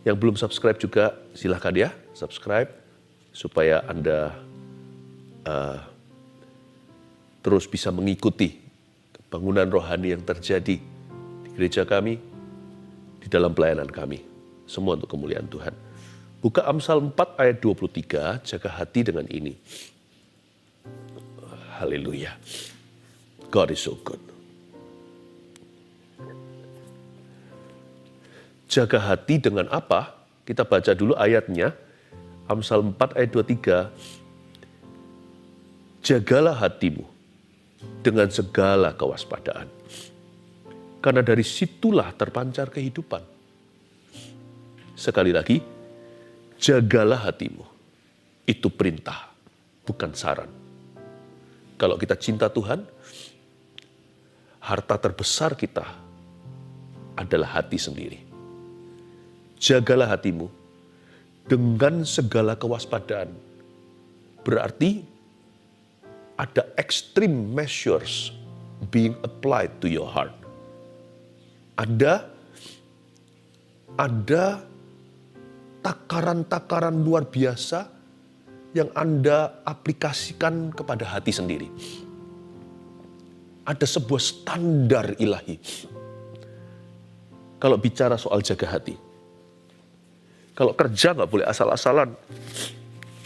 Yang belum subscribe juga silahkan ya, subscribe supaya Anda terus bisa mengikuti bangunan rohani yang terjadi di gereja kami, di dalam pelayanan kami. Semua untuk kemuliaan Tuhan. Buka Amsal 4 ayat 23, jaga hati dengan ini. Haleluya. God is so good. Jaga hati dengan apa? Kita baca dulu ayatnya. Amsal 4 ayat 23. Jagalah hatimu dengan segala kewaspadaan. Karena dari situlah terpancar kehidupan. Sekali lagi, jagalah hatimu. Itu perintah, bukan saran. Kalau kita cinta Tuhan, harta terbesar kita adalah hati sendiri. Jagalah hatimu dengan segala kewaspadaan. Berarti ada extreme measures being applied to your heart. Ada takaran-takaran luar biasa yang Anda aplikasikan kepada hati sendiri. Ada sebuah standar ilahi. Kalau bicara soal jaga hati. Kalau kerja nggak boleh asal-asalan.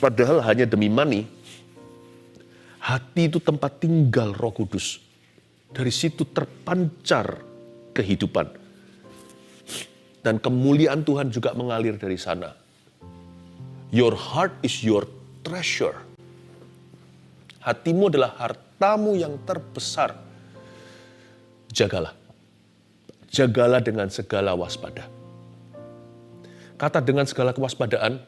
Padahal hanya demi money. Hati itu tempat tinggal Roh Kudus. Dari situ terpancar kehidupan. Dan kemuliaan Tuhan juga mengalir dari sana. Your heart is your treasure. Hatimu adalah hartamu yang terbesar. Jagalah. Jagalah dengan segala waspada. Kata dengan segala kewaspadaan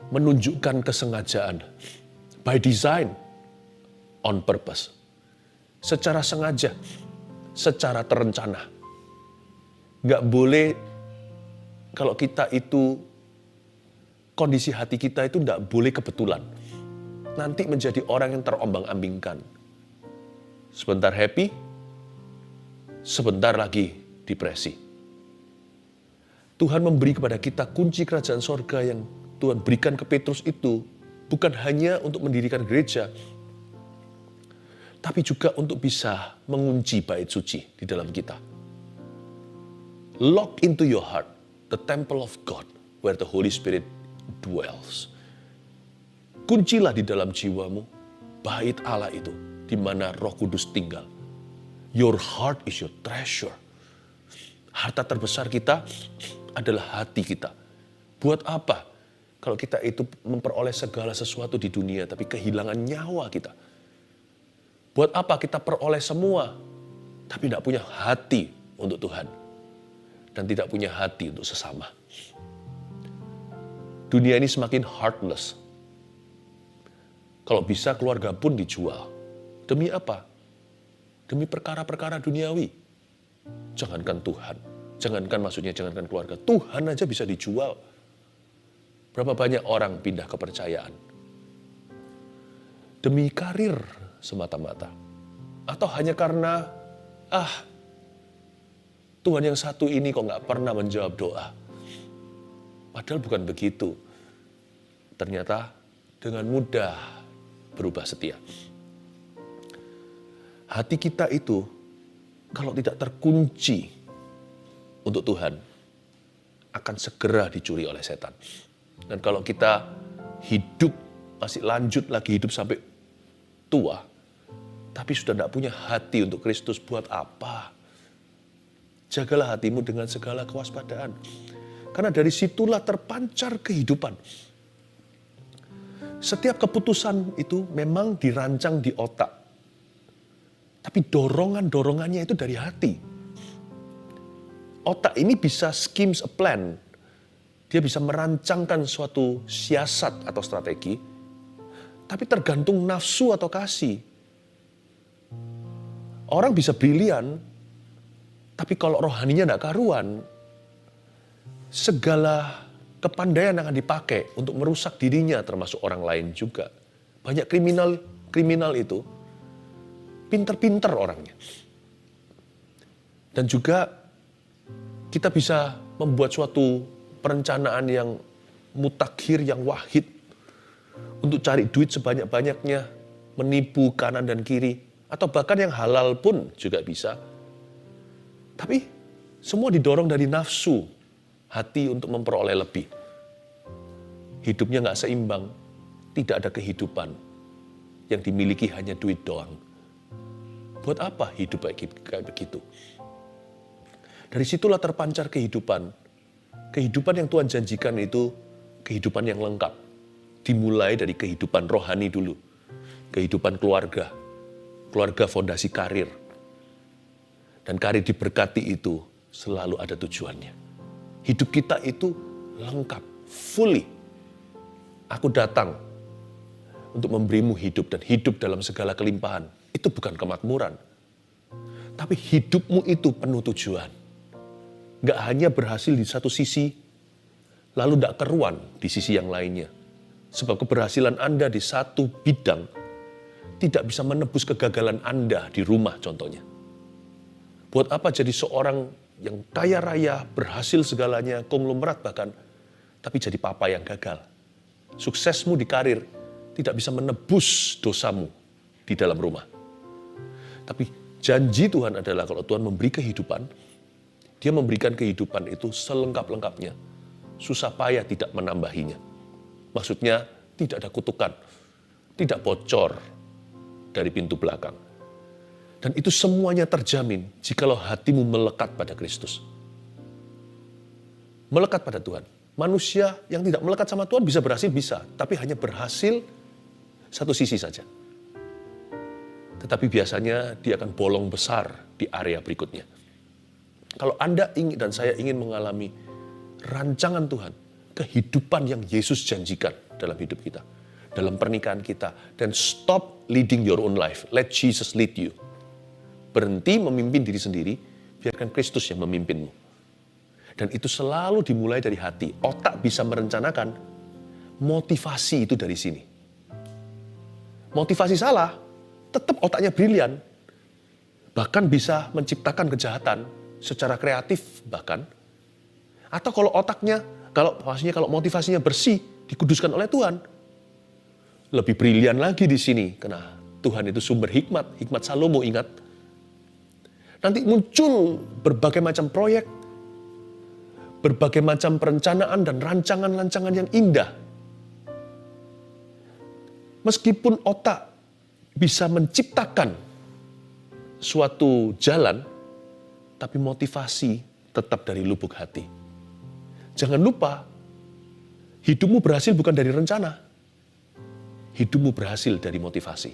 menunjukkan kesengajaan. By design, on purpose. Secara sengaja, secara terencana. Nggak boleh kalau kita itu, kondisi hati kita itu nggak boleh kebetulan. Nanti menjadi orang yang terombang-ambingkan. Sebentar happy, sebentar lagi depresi. Tuhan memberi kepada kita kunci kerajaan sorga yang Tuhan berikan ke Petrus itu bukan hanya untuk mendirikan gereja, tapi juga untuk bisa mengunci bait suci di dalam kita. Lock into your heart the temple of God where the Holy Spirit dwells. Kuncilah di dalam jiwamu bait Allah itu di mana Roh Kudus tinggal. Your heart is your treasure. Harta terbesar kita adalah hati kita. Buat apa? Kalau kita itu memperoleh segala sesuatu di dunia, tapi kehilangan nyawa kita. Buat apa kita peroleh semua, tapi tidak punya hati untuk Tuhan. Dan tidak punya hati untuk sesama. Dunia ini semakin heartless. Kalau bisa keluarga pun dijual. Demi apa? Demi perkara-perkara duniawi. Jangankan Tuhan. Jangankan keluarga. Tuhan aja bisa dijual. Berapa banyak orang pindah kepercayaan. Demi karir semata-mata. Atau hanya karena, Tuhan yang satu ini kok nggak pernah menjawab doa. Padahal bukan begitu. Ternyata dengan mudah berubah setia. Hati kita itu kalau tidak terkunci untuk Tuhan akan segera dicuri oleh setan. Dan kalau kita hidup, masih lanjut lagi hidup sampai tua, tapi sudah tidak punya hati untuk Kristus, buat apa? Jagalah hatimu dengan segala kewaspadaan. Karena dari situlah terpancar kehidupan. Setiap keputusan itu memang dirancang di otak. Tapi dorongannya itu dari hati. Otak ini bisa schemes a plan. Dia bisa merancangkan suatu siasat atau strategi. Tapi tergantung nafsu atau kasih. Orang bisa brilian. Tapi kalau rohaninya tidak karuan. Segala kepandaian akan dipakai untuk merusak dirinya termasuk orang lain juga. Banyak kriminal itu pinter-pinter orangnya. Dan juga kita bisa membuat suatu perencanaan yang mutakhir, yang wahid, untuk cari duit sebanyak-banyaknya, menipu kanan dan kiri, atau bahkan yang halal pun juga bisa. Tapi semua didorong dari nafsu hati untuk memperoleh lebih. Hidupnya nggak seimbang, tidak ada kehidupan, yang dimiliki hanya duit doang. Buat apa hidup kayak begitu? Dari situlah terpancar kehidupan. Kehidupan yang Tuhan janjikan itu kehidupan yang lengkap. Dimulai dari kehidupan rohani dulu. Kehidupan keluarga. Keluarga fondasi karir. Dan karir diberkati itu selalu ada tujuannya. Hidup kita itu lengkap, fully. Aku datang untuk memberimu hidup dan hidup dalam segala kelimpahan. Itu bukan kemakmuran. Tapi hidupmu itu penuh tujuan. Gak hanya berhasil di satu sisi, lalu gak keruan di sisi yang lainnya. Sebab keberhasilan Anda di satu bidang tidak bisa menebus kegagalan Anda di rumah contohnya. Buat apa jadi seorang yang kaya raya, berhasil segalanya, konglomerat bahkan, tapi jadi papa yang gagal. Suksesmu di karir tidak bisa menebus dosamu di dalam rumah. Tapi janji Tuhan adalah kalau Tuhan memberi kehidupan, Dia memberikan kehidupan itu selengkap-lengkapnya. Susah payah tidak menambahinya. Maksudnya tidak ada kutukan, tidak bocor dari pintu belakang. Dan itu semuanya terjamin jikalau hatimu melekat pada Kristus. Melekat pada Tuhan. Manusia yang tidak melekat sama Tuhan bisa berhasil, bisa. Tapi hanya berhasil satu sisi saja. Tetapi biasanya dia akan bolong besar di area berikutnya. Kalau Anda ingin dan saya ingin mengalami rancangan Tuhan, kehidupan yang Yesus janjikan dalam hidup kita, dalam pernikahan kita, dan stop leading your own life. Let Jesus lead you. Berhenti memimpin diri sendiri, biarkan Kristus yang memimpinmu. Dan itu selalu dimulai dari hati. Otak bisa merencanakan, motivasi itu dari sini. Motivasi salah, tetap otaknya brilian. Bahkan bisa menciptakan kejahatan secara kreatif bahkan. Atau kalau otaknya, kalau motivasinya bersih, dikuduskan oleh Tuhan, lebih brilian lagi di sini. Karena Tuhan itu sumber hikmat, hikmat Salomo, ingat. Nanti muncul berbagai macam proyek, berbagai macam perencanaan dan rancangan-rancangan yang indah. Meskipun otak bisa menciptakan suatu jalan, tapi motivasi tetap dari lubuk hati. Jangan lupa, hidupmu berhasil bukan dari rencana. Hidupmu berhasil dari motivasi.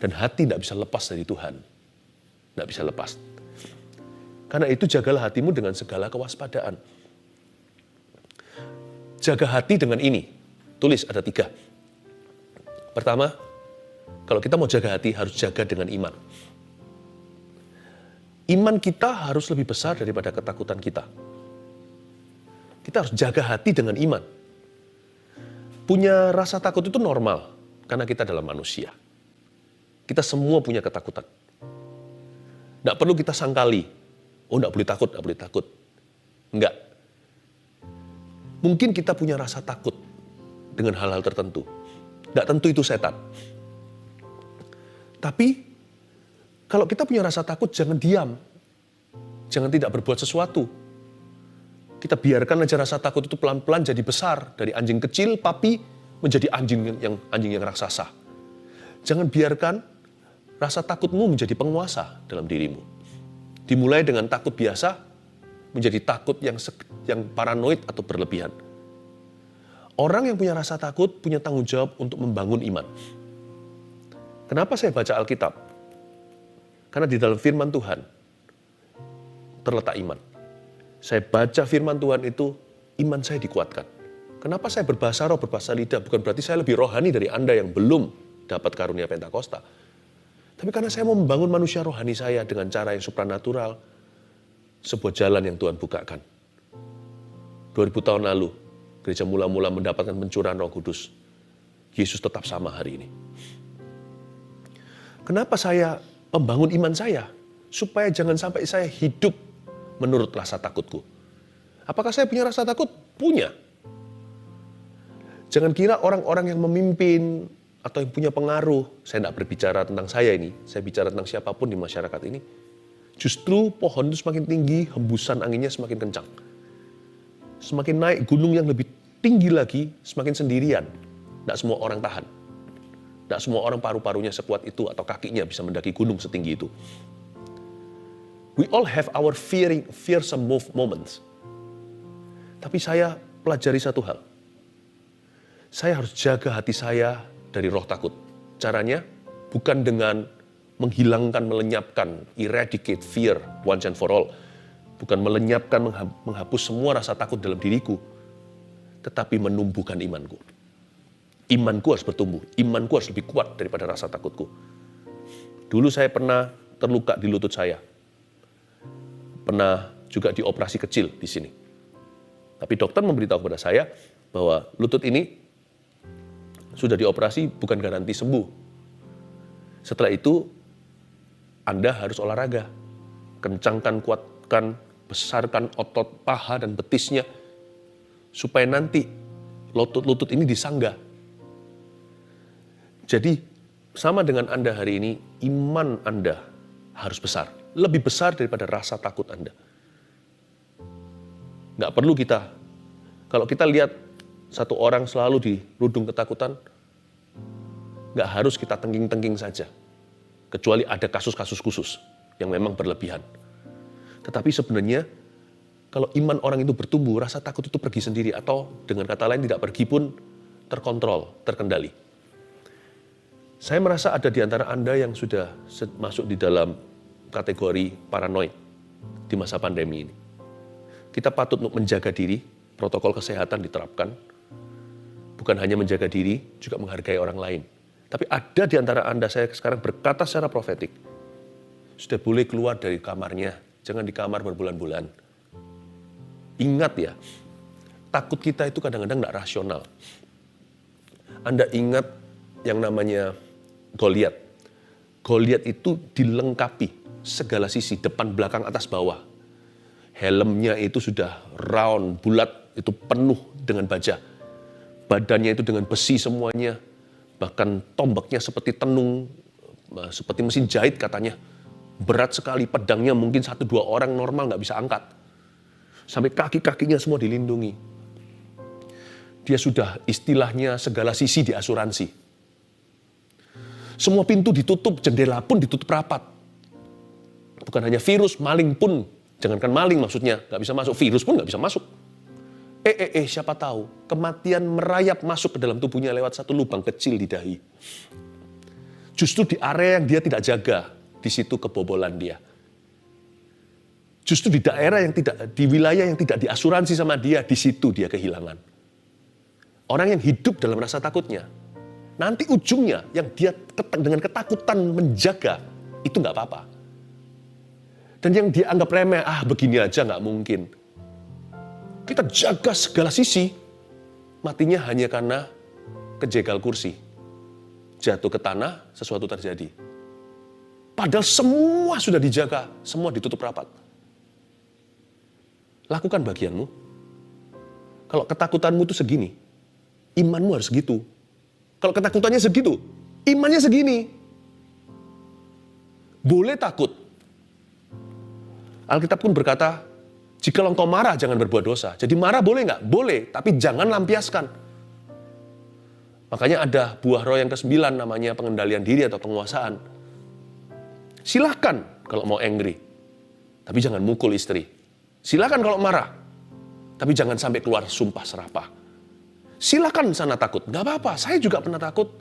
Dan hati tidak bisa lepas dari Tuhan. Tidak bisa lepas. Karena itu jagalah hatimu dengan segala kewaspadaan. Jaga hati dengan ini. Tulis ada 3. Pertama, kalau kita mau jaga hati harus jaga dengan iman. Iman kita harus lebih besar daripada ketakutan kita. Kita harus jaga hati dengan iman. Punya rasa takut itu normal, karena kita adalah manusia. Kita semua punya ketakutan. Tidak perlu kita sangkali, oh tidak boleh takut, tidak boleh takut. Enggak. Mungkin kita punya rasa takut dengan hal-hal tertentu. Tidak tentu itu setan. Tapi, kalau kita punya rasa takut, jangan diam. Jangan tidak berbuat sesuatu. Kita biarkan aja rasa takut itu pelan-pelan jadi besar. Dari anjing kecil, papi, menjadi anjing yang raksasa. Jangan biarkan rasa takutmu menjadi penguasa dalam dirimu. Dimulai dengan takut biasa, menjadi takut yang paranoid atau berlebihan. Orang yang punya rasa takut, punya tanggung jawab untuk membangun iman. Kenapa saya baca Alkitab? Karena di dalam firman Tuhan terletak iman. Saya baca firman Tuhan itu, iman saya dikuatkan. Kenapa saya berbahasa roh, berbahasa lidah? Bukan berarti saya lebih rohani dari Anda yang belum dapat karunia Pentakosta. Tapi karena saya mau membangun manusia rohani saya dengan cara yang supranatural, sebuah jalan yang Tuhan bukakan. 2000 tahun lalu, gereja mula-mula mendapatkan pencurahan Roh Kudus. Yesus tetap sama hari ini. Kenapa saya membangun iman saya? Supaya jangan sampai saya hidup menurut rasa takutku. Apakah saya punya rasa takut? Punya. Jangan kira orang-orang yang memimpin atau yang punya pengaruh, saya tidak berbicara tentang saya ini, saya bicara tentang siapapun di masyarakat ini, justru pohon itu semakin tinggi, hembusan anginnya semakin kencang. Semakin naik gunung yang lebih tinggi lagi, semakin sendirian. Tidak semua orang tahan. Tidak semua orang paru-parunya sekuat itu atau kakinya bisa mendaki gunung setinggi itu. We all have our fearsome moments. Tapi saya pelajari satu hal. Saya harus jaga hati saya dari roh takut. Caranya bukan dengan menghilangkan, melenyapkan, eradicate fear once and for all. Bukan melenyapkan, menghapus semua rasa takut dalam diriku. Tetapi menumbuhkan imanku. Imanku harus bertumbuh. Imanku harus lebih kuat daripada rasa takutku. Dulu saya pernah terluka di lutut saya. Pernah juga dioperasi kecil di sini. Tapi dokter memberitahu kepada saya bahwa lutut ini sudah dioperasi bukan garansi sembuh. Setelah itu, Anda harus olahraga. Kencangkan, kuatkan, besarkan otot paha dan betisnya. Supaya nanti lutut ini disangga. Jadi, sama dengan Anda hari ini, iman Anda harus besar. Lebih besar daripada rasa takut Anda. Nggak perlu kalau kita lihat satu orang selalu dirudung ketakutan, nggak harus kita tengking-tengking saja. Kecuali ada kasus-kasus khusus yang memang berlebihan. Tetapi sebenarnya, kalau iman orang itu bertumbuh, rasa takut itu pergi sendiri. Atau dengan kata lain tidak pergi pun terkontrol, terkendali. Saya merasa ada di antara Anda yang sudah masuk di dalam kategori paranoid di masa pandemi ini. Kita patut untuk menjaga diri, protokol kesehatan diterapkan. Bukan hanya menjaga diri, juga menghargai orang lain. Tapi ada di antara Anda, saya sekarang berkata secara profetik, sudah boleh keluar dari kamarnya, jangan di kamar berbulan-bulan. Ingat ya, takut kita itu kadang-kadang tidak rasional. Anda ingat yang namanya Goliat. Goliat itu dilengkapi segala sisi, depan, belakang, atas, bawah. Helmnya itu sudah round, bulat, itu penuh dengan baja. Badannya itu dengan besi semuanya. Bahkan tombaknya seperti tenung, seperti mesin jahit katanya. Berat sekali, pedangnya mungkin 1-2 orang normal nggak bisa angkat. Sampai kaki-kakinya semua dilindungi. Dia sudah istilahnya segala sisi diasuransi. Semua pintu ditutup, jendela pun ditutup rapat. Bukan hanya virus, maling pun, jangankan maling maksudnya, nggak bisa masuk, virus pun nggak bisa masuk. Siapa tahu, kematian merayap masuk ke dalam tubuhnya lewat satu lubang kecil di dahi. Justru di area yang dia tidak jaga, di situ kebobolan dia. Justru di daerah di wilayah yang tidak diasuransi sama dia, di situ dia kehilangan. Orang yang hidup dalam rasa takutnya, nanti ujungnya yang dia dengan ketakutan menjaga, itu nggak apa-apa. Dan yang dia anggap remeh, begini aja nggak mungkin. Kita jaga segala sisi, matinya hanya karena kejegal kursi. Jatuh ke tanah, sesuatu terjadi. Padahal semua sudah dijaga, semua ditutup rapat. Lakukan bagianmu. Kalau ketakutanmu itu segini, imanmu harus segitu. Kalau ketakutannya segitu, imannya segini. Boleh takut. Alkitab pun berkata, jika engkau marah, jangan berbuat dosa. Jadi marah boleh nggak? Boleh, tapi jangan lampiaskan. Makanya ada buah roh yang ke-9 namanya pengendalian diri atau penguasaan. Silakan kalau mau angry, tapi jangan mukul istri. Silakan kalau marah, tapi jangan sampai keluar sumpah serapah. Silakan sana takut, nggak apa-apa. Saya juga pernah takut.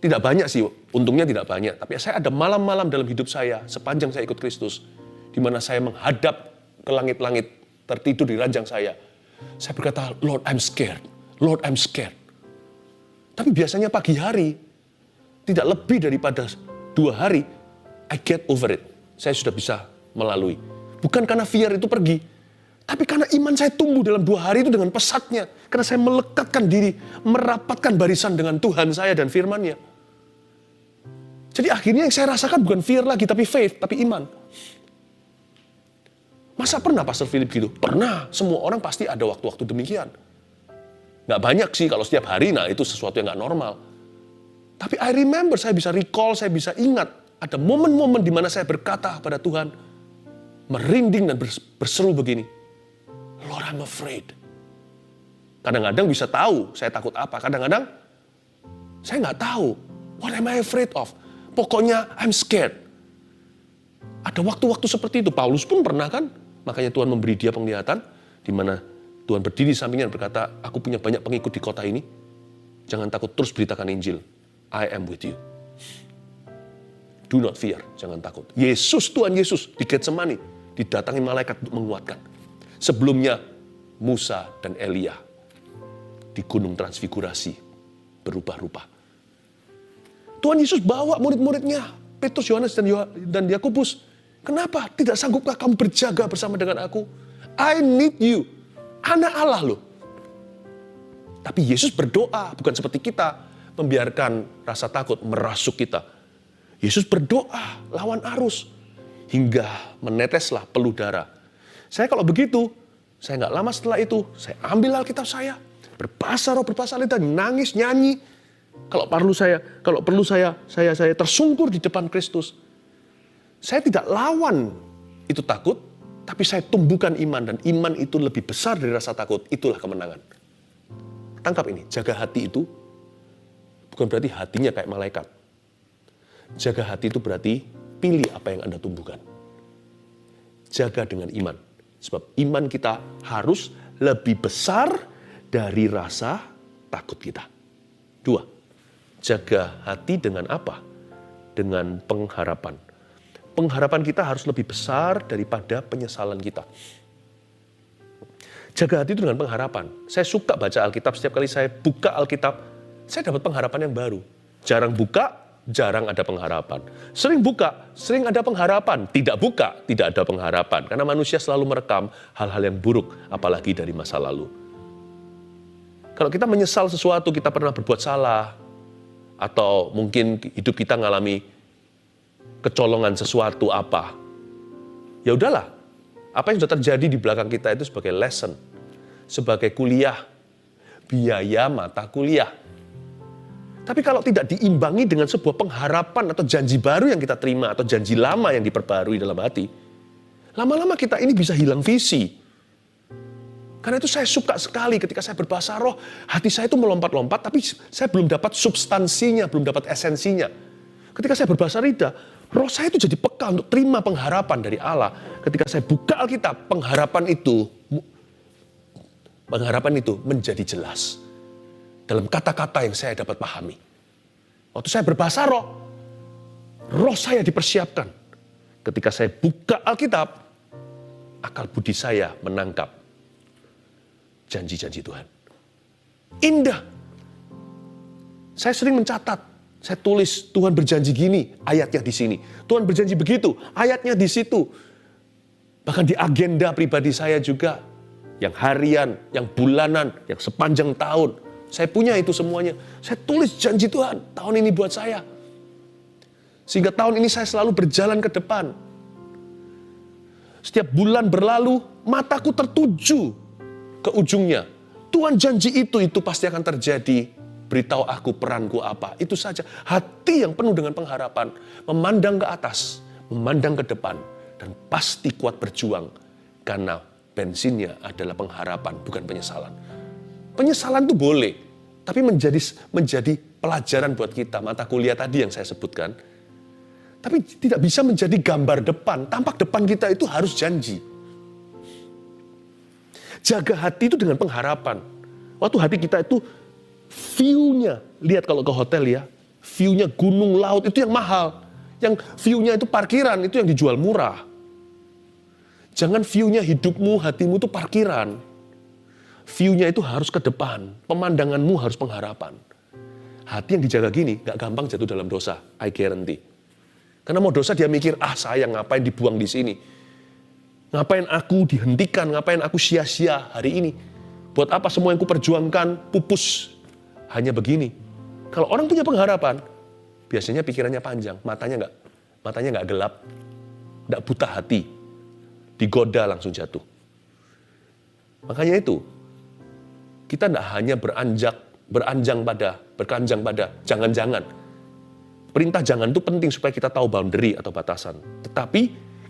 Tidak banyak sih, untungnya tidak banyak. Tapi saya ada malam-malam dalam hidup saya, sepanjang saya ikut Kristus, di mana saya menghadap ke langit-langit, tertidur di ranjang saya. Saya berkata, Lord, I'm scared. Lord, I'm scared. Tapi biasanya pagi hari, tidak lebih daripada 2 hari, I get over it. Saya sudah bisa melalui. Bukan karena fear itu pergi, tapi karena iman saya tumbuh dalam 2 hari itu dengan pesatnya. Karena saya melekatkan diri, merapatkan barisan dengan Tuhan saya dan firman-Nya. Jadi akhirnya yang saya rasakan bukan fear lagi, tapi faith, tapi iman. Masa pernah Pastor Philip gitu? Pernah, semua orang pasti ada waktu-waktu demikian. Nggak banyak sih kalau setiap hari, nah itu sesuatu yang nggak normal. Tapi I remember, saya bisa recall, saya bisa ingat, ada momen-momen di mana saya berkata pada Tuhan, merinding dan berseru begini, Lord, I'm afraid. Kadang-kadang bisa tahu saya takut apa, kadang-kadang saya nggak tahu. What am I afraid of? Pokoknya I'm scared. Ada waktu-waktu seperti itu. Paulus pun pernah kan, makanya Tuhan memberi dia penglihatan, di mana Tuhan berdiri di sampingnya dan berkata, aku punya banyak pengikut di kota ini. Jangan takut, terus beritakan Injil. I am with you. Do not fear, jangan takut. Yesus, Tuhan Yesus di Getsemani didatangi malaikat untuk menguatkan. Sebelumnya Musa dan Elia di gunung transfigurasi berubah-ubah. Tuhan Yesus bawa murid-muridnya, Petrus, Yohanes, dan Yakobus. Kenapa? Tidak sanggupkah kamu berjaga bersama dengan aku? I need you. Anak Allah loh. Tapi Yesus berdoa, bukan seperti kita membiarkan rasa takut merasuk kita. Yesus berdoa lawan arus hingga meneteslah peluh darah. Saya kalau begitu, saya nggak lama setelah itu, saya ambil Alkitab saya, berbahasa roh, berbahasa lidah, nangis, nyanyi. Kalau perlu saya tersungkur di depan Kristus. Saya tidak lawan itu takut, tapi saya tumbuhkan iman, dan iman itu lebih besar dari rasa takut. Itulah kemenangan. Tangkap ini, jaga hati itu bukan berarti hatinya kayak malaikat. Jaga hati itu berarti pilih apa yang Anda tumbuhkan. Jaga dengan iman. Sebab iman kita harus lebih besar dari rasa takut kita. 2. Jaga hati dengan apa? Dengan pengharapan. Pengharapan kita harus lebih besar daripada penyesalan kita. Jaga hati itu dengan pengharapan. Saya suka baca Alkitab, setiap kali saya buka Alkitab, saya dapat pengharapan yang baru. Jarang buka, jarang ada pengharapan. Sering buka, sering ada pengharapan. Tidak buka, tidak ada pengharapan. Karena manusia selalu merekam hal-hal yang buruk, apalagi dari masa lalu. Kalau kita menyesal sesuatu, kita pernah berbuat salah, atau mungkin hidup kita ngalami kecolongan sesuatu apa, ya udahlah. Apa yang sudah terjadi di belakang kita itu sebagai lesson, sebagai kuliah, biaya mata kuliah. Tapi kalau tidak diimbangi dengan sebuah pengharapan atau janji baru yang kita terima, atau janji lama yang diperbarui dalam hati, lama-lama kita ini bisa hilang visi. Karena itu saya suka sekali ketika saya berbahasa roh, hati saya itu melompat-lompat, tapi saya belum dapat substansinya, belum dapat esensinya. Ketika saya berbahasa lidah, roh saya itu jadi peka untuk terima pengharapan dari Allah. Ketika saya buka Alkitab, pengharapan itu menjadi jelas dalam kata-kata yang saya dapat pahami. Waktu saya berbahasa roh saya dipersiapkan. Ketika saya buka Alkitab, akal budi saya menangkap janji-janji Tuhan. Indah. Saya sering mencatat, saya tulis Tuhan berjanji gini, ayatnya di sini. Tuhan berjanji begitu, ayatnya di situ. Bahkan di agenda pribadi saya juga, yang harian, yang bulanan, yang sepanjang tahun. Saya punya itu semuanya. Saya tulis janji Tuhan tahun ini buat saya. Sehingga tahun ini saya selalu berjalan ke depan. Setiap bulan berlalu, mataku tertuju ke ujungnya. Tuhan janji itu pasti akan terjadi. Beritahu aku peranku apa. Itu saja. Hati yang penuh dengan pengharapan. Memandang ke atas. Memandang ke depan. Dan pasti kuat berjuang. Karena bensinnya adalah pengharapan, bukan penyesalan. Penyesalan itu boleh. Tapi menjadi pelajaran buat kita. Mata kuliah tadi yang saya sebutkan. Tapi tidak bisa menjadi gambar depan. Tampak depan kita itu harus janji. Jaga hati itu dengan pengharapan. Waktu hati kita itu view-nya, lihat kalau ke hotel ya, view-nya gunung, laut, itu yang mahal. Yang view-nya itu parkiran, itu yang dijual murah. Jangan view-nya hidupmu, hatimu itu parkiran. View-nya itu harus ke depan, pemandanganmu harus pengharapan. Hati yang dijaga gini, gak gampang jatuh dalam dosa, I guarantee. Karena mau dosa dia mikir, sayang ngapain dibuang di sini. Ngapain aku dihentikan, ngapain aku sia-sia hari ini. Buat apa semua yang kuperjuangkan pupus hanya begini. Kalau orang punya pengharapan, biasanya pikirannya panjang, matanya nggak gelap, nggak buta hati. digoda langsung jatuh. Makanya itu, kita tidak hanya berkanjang pada jangan-jangan. Perintah jangan itu penting supaya kita tahu boundary atau batasan. Tetapi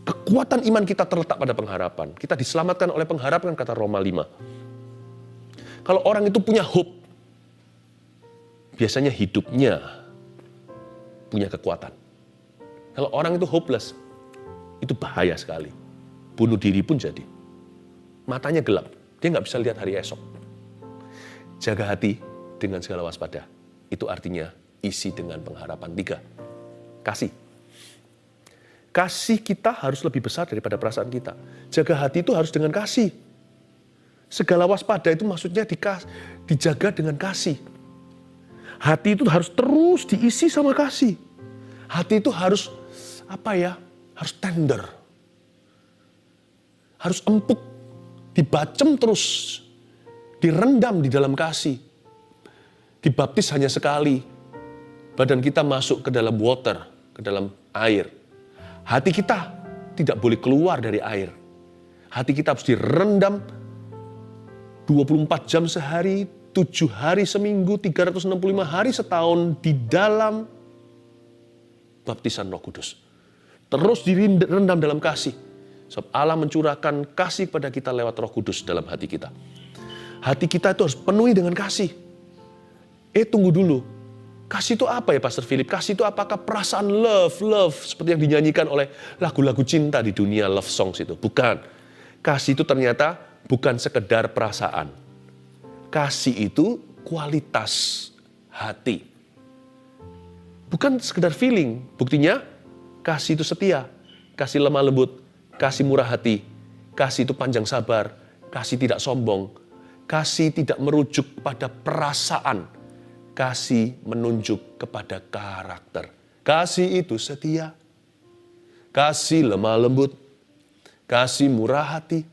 kekuatan iman kita terletak pada pengharapan. Kita diselamatkan oleh pengharapan, kata Roma 5. Kalau orang itu punya hope, biasanya hidupnya punya kekuatan. Kalau orang itu hopeless, itu bahaya sekali. Bunuh diri pun jadi. Matanya gelap, dia nggak bisa lihat hari esok. Jaga hati dengan segala waspada. Itu artinya isi dengan pengharapan. 3, kasih. Kasih kita harus lebih besar daripada perasaan kita. Jaga hati itu harus dengan kasih. Segala waspada itu maksudnya dijaga dengan kasih. Hati itu harus terus diisi sama kasih. Hati itu harus harus tender. Harus empuk, dibacem terus, direndam di dalam kasih. Dibaptis hanya sekali, badan kita masuk ke dalam water, ke dalam air. Hati kita tidak boleh keluar dari air. Hati kita harus direndam 24 jam sehari, 7 hari seminggu, 365 hari setahun di dalam baptisan Roh Kudus. Terus direndam dalam kasih. Sebab Allah mencurahkan kasih kepada kita lewat Roh Kudus dalam hati kita. Hati kita itu harus penuhi dengan kasih. Tunggu dulu. Kasih itu apa ya Pastor Philip? Kasih itu apakah perasaan love seperti yang dinyanyikan oleh lagu-lagu cinta di dunia love songs itu? Bukan. Kasih itu ternyata bukan sekedar perasaan. Kasih itu kualitas hati. Bukan sekedar feeling. Buktinya kasih itu setia, kasih lemah lembut, kasih murah hati, kasih itu panjang sabar, kasih tidak sombong, kasih tidak merujuk pada perasaan, kasih menunjuk kepada karakter. Kasih itu setia, kasih lemah lembut, kasih murah hati,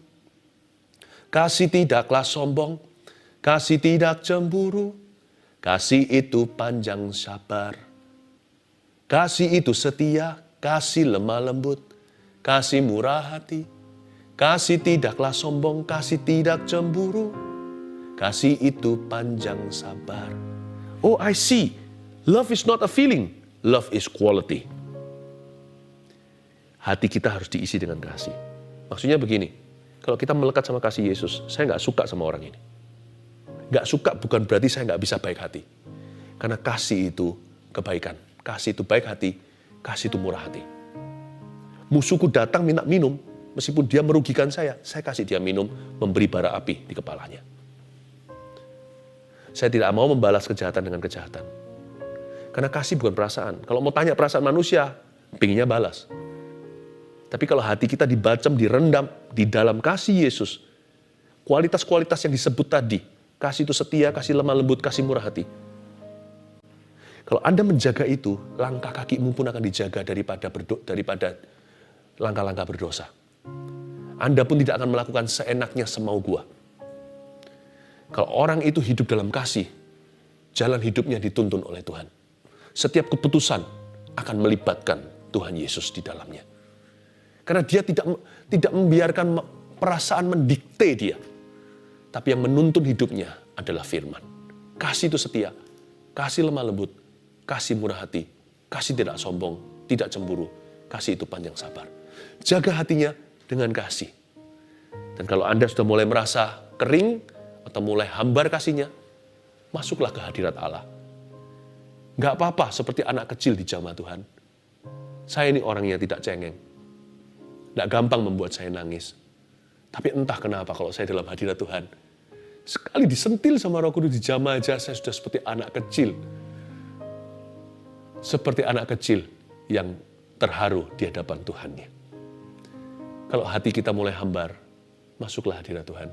kasih tidaklah sombong, kasih tidak cemburu, kasih itu panjang sabar, kasih itu setia, kasih lemah lembut, kasih murah hati, kasih tidaklah sombong, kasih tidak cemburu, kasih itu panjang sabar. Oh, I see. Love is not a feeling. Love is quality. Hati kita harus diisi dengan kasih. Maksudnya begini, kalau kita melekat sama kasih Yesus, saya nggak suka sama orang ini. Nggak suka bukan berarti saya nggak bisa baik hati. Karena kasih itu kebaikan. Kasih itu baik hati, kasih itu murah hati. Musuhku datang minta minum, meskipun dia merugikan saya kasih dia minum, memberi bara api di kepalanya. Saya tidak mau membalas kejahatan dengan kejahatan. Karena kasih bukan perasaan. Kalau mau tanya perasaan manusia, pinginnya balas. Tapi kalau hati kita dibacem, direndam di dalam kasih Yesus, kualitas-kualitas yang disebut tadi, kasih itu setia, kasih lemah lembut, kasih murah hati. Kalau Anda menjaga itu, langkah kakimu pun akan dijaga daripada langkah-langkah berdosa. Anda pun tidak akan melakukan seenaknya semau gua. Kalau orang itu hidup dalam kasih, jalan hidupnya dituntun oleh Tuhan. Setiap keputusan akan melibatkan Tuhan Yesus di dalamnya. Karena dia tidak membiarkan perasaan mendikte dia. Tapi yang menuntun hidupnya adalah firman. Kasih itu setia, kasih lemah lembut, kasih murah hati, kasih tidak sombong, tidak cemburu, kasih itu panjang sabar. Jaga hatinya dengan kasih. Dan kalau Anda sudah mulai merasa kering, atau mulai hambar kasihnya, masuklah ke hadirat Allah. Gak apa-apa seperti anak kecil di jamah Tuhan. Saya ini orangnya tidak cengeng. Gak gampang membuat saya nangis. Tapi entah kenapa kalau saya dalam hadirat Tuhan, sekali disentil sama Roh Kudus di jamah aja, saya sudah seperti anak kecil. Seperti anak kecil yang terharu di hadapan Tuhannya. Kalau hati kita mulai hambar, masuklah hadirat Tuhan.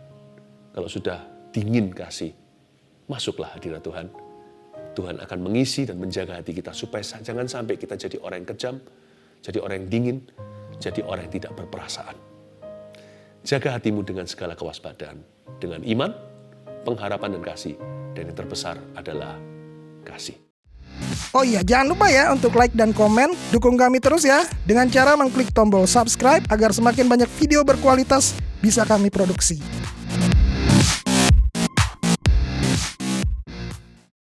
Kalau sudah dingin kasih, masuklah hadirat Tuhan. Tuhan akan mengisi dan menjaga hati kita supaya jangan sampai kita jadi orang yang kejam, jadi orang yang dingin, jadi orang yang tidak berperasaan. Jaga hatimu dengan segala kewaspadaan, dengan iman, pengharapan dan kasih, dan yang terbesar adalah kasih. Oh iya, jangan lupa ya untuk like dan komen. Dukung kami terus ya dengan cara mengklik tombol subscribe agar semakin banyak video berkualitas bisa kami produksi.